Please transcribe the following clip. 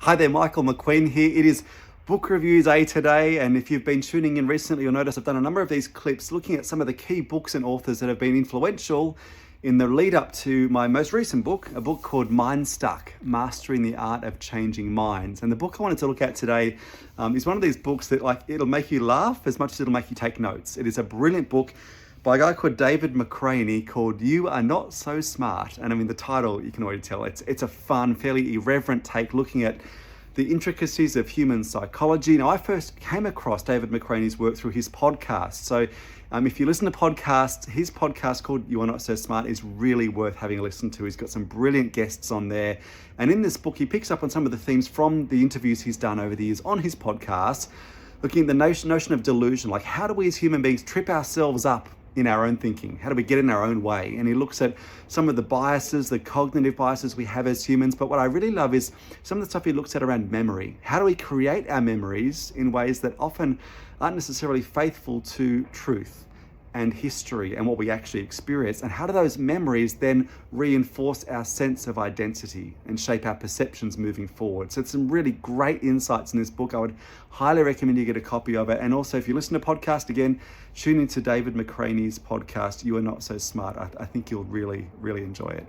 Hi there, Michael McQueen here. It is Book Reviews Day today, and if you've been tuning in recently, you'll notice I've done a number of these clips looking at some of the key books and authors that have been influential in the lead up to my most recent book, a book called Mindstuck, Mastering the Art of Changing Minds. And the book I wanted to look at today is one of these books that it'll make you laugh as much as it'll make you take notes. It is a brilliant book by a guy called David McRaney called You Are Not So Smart. And I mean, the title, you can already tell, it's a fun, fairly irreverent take looking at the intricacies of human psychology. Now, I first came across David McRaney's work through his podcast. So if you listen to podcasts, his podcast called You Are Not So Smart is really worth having a listen to. He's got some brilliant guests on there. And in this book, he picks up on some of the themes from the interviews he's done over the years on his podcast, looking at the notion of delusion, like how do we as human beings trip ourselves up in our own thinking? How do we get in our own way? And he looks at some of the biases, the cognitive biases we have as humans. But what I really love is some of the stuff he looks at around memory. How do we create our memories in ways that often aren't necessarily faithful to truth and history and what we actually experience? And how do those memories then reinforce our sense of identity and shape our perceptions moving forward? So it's some really great insights in this book. I would highly recommend you get a copy of it. And also, if you listen to podcast again, tune into David McRaney's podcast, You Are Not So Smart. I think you'll really, really enjoy it.